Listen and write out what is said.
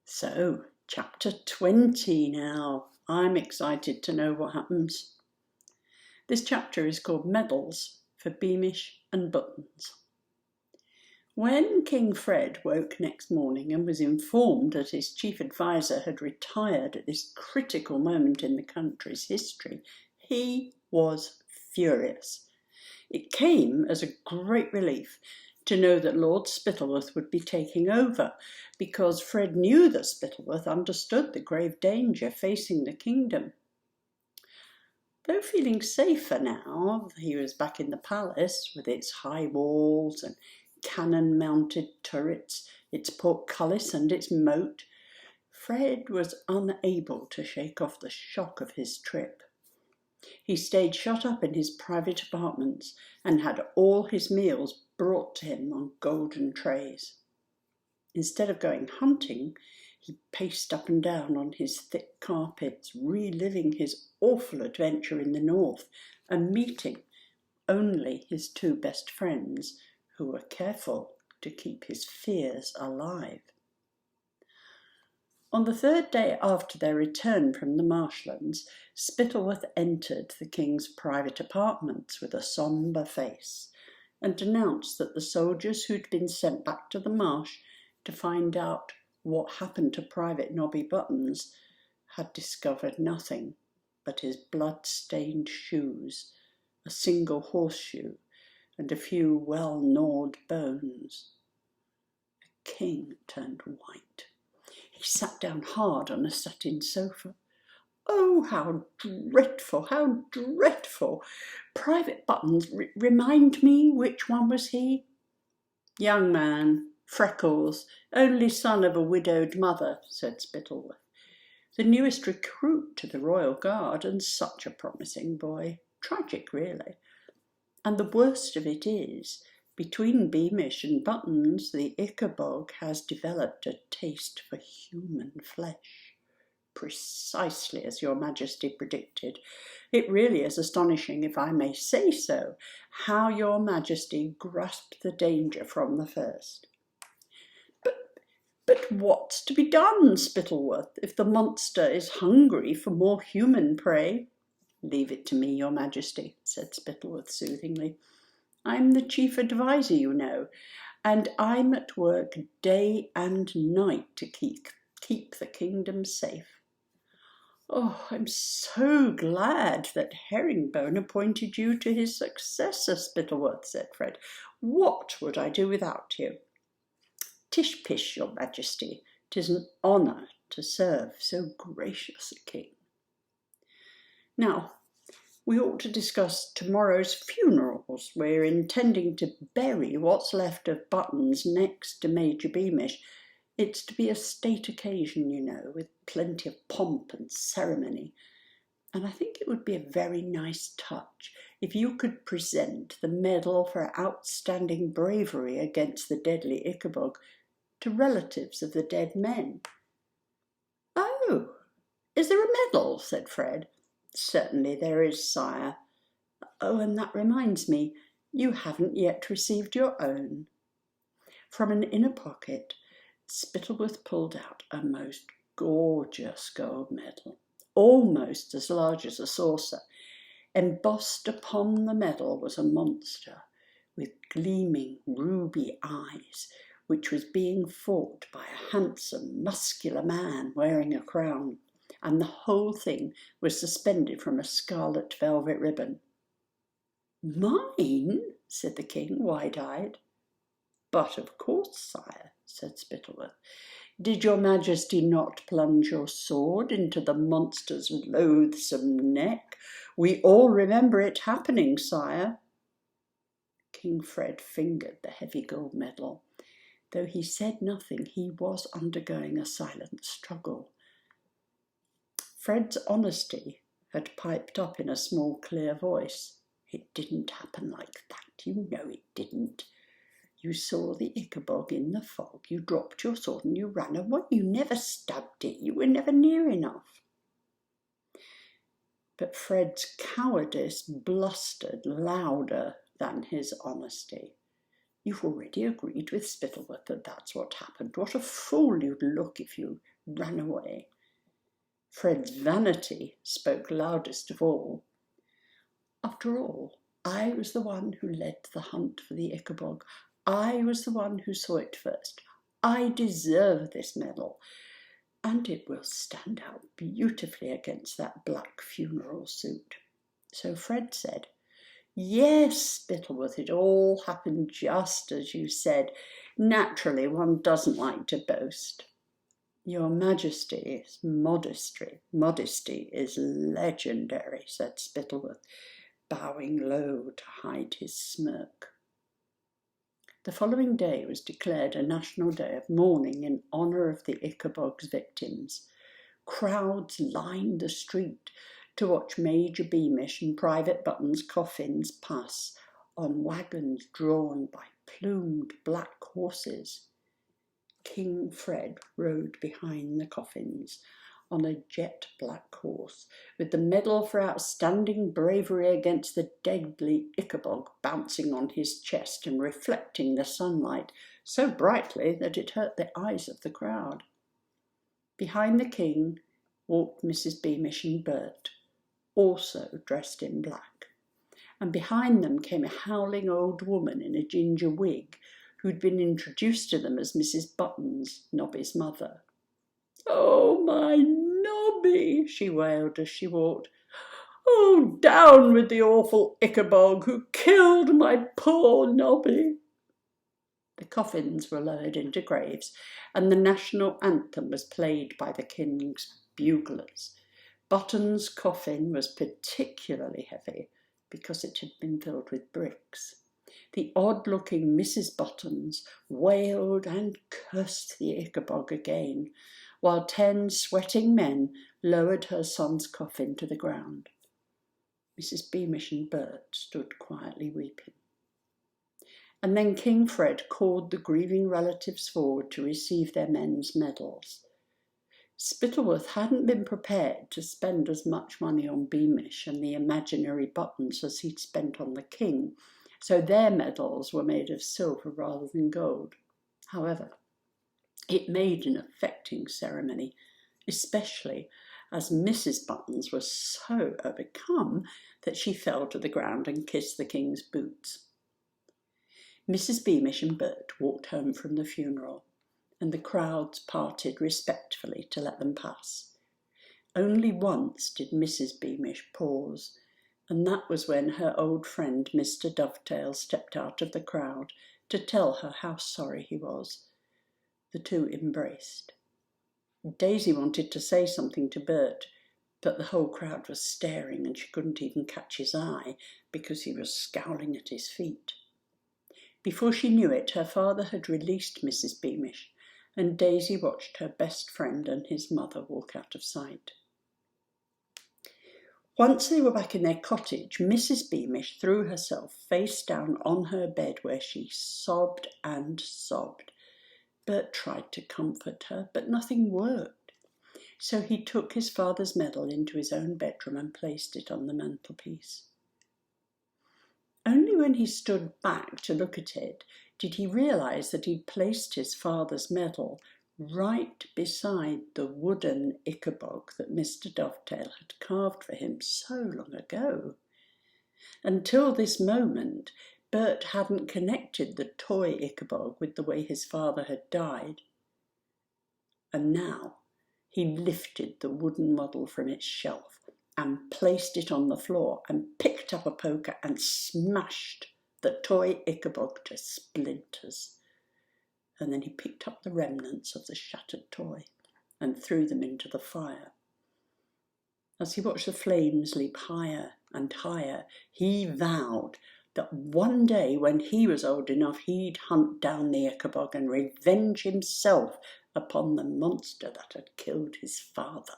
So, chapter 20 now. I'm excited to know what happens. This chapter is called Medals for Beamish and Buttons. When King Fred woke next morning and was informed that his chief advisor had retired at this critical moment in the country's history, he was furious. It came as a great relief to know that Lord Spittleworth would be taking over, because Fred knew that Spittleworth understood the grave danger facing the kingdom. Though feeling safer now, he was back in the palace with its high walls and cannon-mounted turrets, its portcullis and its moat. Fred was unable to shake off the shock of his trip. He stayed shut up in his private apartments and had all his meals brought to him on golden trays. Instead of going hunting, he paced up and down on his thick carpets, reliving his awful adventure in the north and meeting only his two best friends, who were careful to keep his fears alive. On the third day after their return from the marshlands, Spittleworth entered the king's private apartments with a sombre face and announced that the soldiers who'd been sent back to the marsh to find out what happened to Private Nobby Buttons had discovered nothing but his blood-stained shoes, a single horseshoe, and a few well-gnawed bones. The king turned white. He sat down hard on a satin sofa. "Oh, how dreadful, how dreadful! Private Buttons, remind me, which one was he?" "Young man, Freckles, only son of a widowed mother," said Spittleworth. "The newest recruit to the Royal Guard, and such a promising boy. Tragic, really. And the worst of it is, between Beamish and Buttons, the Ickabog has developed a taste for human flesh. Precisely as your Majesty predicted. It really is astonishing, if I may say so, how your Majesty grasped the danger from the first." But what's to be done, Spittleworth, if the monster is hungry for more human prey?" "Leave it to me, your Majesty," said Spittleworth soothingly. "I'm the chief adviser, you know, and I'm at work day and night to keep the kingdom safe." "Oh, I'm so glad that Herringbone appointed you to his successor, Spittleworth," said Fred. "What would I do without you?" "Tish pish, your Majesty. 'Tis an honour to serve so gracious a king. Now, we ought to discuss tomorrow's funerals. We're intending to bury what's left of Buttons next to Major Beamish. It's to be a state occasion, you know, with plenty of pomp and ceremony. And I think it would be a very nice touch if you could present the medal for outstanding bravery against the deadly Ickabog to relatives of the dead men." "Oh, is there a medal?" said Fred. "Certainly there is, sire. Oh, and that reminds me, you haven't yet received your own." From an inner pocket, Spittleworth pulled out a most gorgeous gold medal, almost as large as a saucer. Embossed upon the medal was a monster with gleaming ruby eyes, which was being fought by a handsome, muscular man wearing a crown, and the whole thing was suspended from a scarlet velvet ribbon. "Mine?" said the king, wide-eyed. "But of course, sire," said Spittleworth. "Did your Majesty not plunge your sword into the monster's loathsome neck? We all remember it happening, sire." King Fred fingered the heavy gold medal. Though he said nothing, he was undergoing a silent struggle. Fred's honesty had piped up in a small, clear voice. "It didn't happen like that. You know it didn't. You saw the Ickabog in the fog. You dropped your sword and you ran away. You never stabbed it. You were never near enough." But Fred's cowardice blustered louder than his honesty. "You've already agreed with Spittleworth that that's what happened. What a fool you'd look if you ran away. Fred's vanity spoke loudest of all. After all, I was the one who led the hunt for the Ickabog. I was the one who saw it first. I deserve this medal, and it will stand out beautifully against that black funeral suit. So Fred said, "Yes, Spittlewith, it all happened just as you said. Naturally, one doesn't like to boast." "Your Majesty's modesty is legendary," said Spittlewith, bowing low to hide his smirk. The following day was declared a national day of mourning in honour of the Ickabog's victims. Crowds lined the street to watch Major Beamish and Private Button's coffins pass on wagons drawn by plumed black horses. King Fred rode behind the coffins on a jet black horse, with the medal for outstanding bravery against the deadly Ickabog bouncing on his chest and reflecting the sunlight so brightly that it hurt the eyes of the crowd. Behind the king walked Mrs. Beamish and Bert, also dressed in black, and behind them came a howling old woman in a ginger wig, who'd been introduced to them as Mrs. Buttons, Nobby's mother. "Oh, my Nobby," she wailed as she walked. "Oh, down with the awful Ickabog who killed my poor Nobby." The coffins were lowered into graves, and the national anthem was played by the king's buglers. Button's coffin was particularly heavy because it had been filled with bricks. The odd-looking Mrs. Buttons wailed and cursed the Ickabog again, while 10 sweating men lowered her son's coffin to the ground. Mrs. Beamish and Bert stood quietly weeping. And then King Fred called the grieving relatives forward to receive their men's medals. Spittlewith hadn't been prepared to spend as much money on Beamish and the imaginary Buttons as he'd spent on the king, so their medals were made of silver rather than gold. However, it made an affecting ceremony, especially as Mrs. Buttons was so overcome that she fell to the ground and kissed the king's boots. Mrs. Beamish and Bert walked home from the funeral, and the crowds parted respectfully to let them pass. Only once did Mrs. Beamish pause, and that was when her old friend Mr. Dovetail stepped out of the crowd to tell her how sorry he was. The two embraced. Daisy wanted to say something to Bert, but the whole crowd was staring and she couldn't even catch his eye because he was scowling at his feet. Before she knew it, her father had released Mrs. Beamish, and Daisy watched her best friend and his mother walk out of sight. Once they were back in their cottage, Mrs. Beamish threw herself face down on her bed where she sobbed and sobbed. Bert tried to comfort her, but nothing worked. So he took his father's medal into his own bedroom and placed it on the mantelpiece. Only when he stood back to look at it did he realise that he'd placed his father's medal right beside the wooden Ickabog that Mr. Dovetail had carved for him so long ago. Until this moment, Bert hadn't connected the toy Ickabog with the way his father had died. And now he lifted the wooden model from its shelf and placed it on the floor and picked up a poker and smashed the toy Ickabog to splinters. And then he picked up the remnants of the shattered toy and threw them into the fire. As he watched the flames leap higher and higher, he vowed that one day when he was old enough, he'd hunt down the Ickabog and revenge himself upon the monster that had killed his father.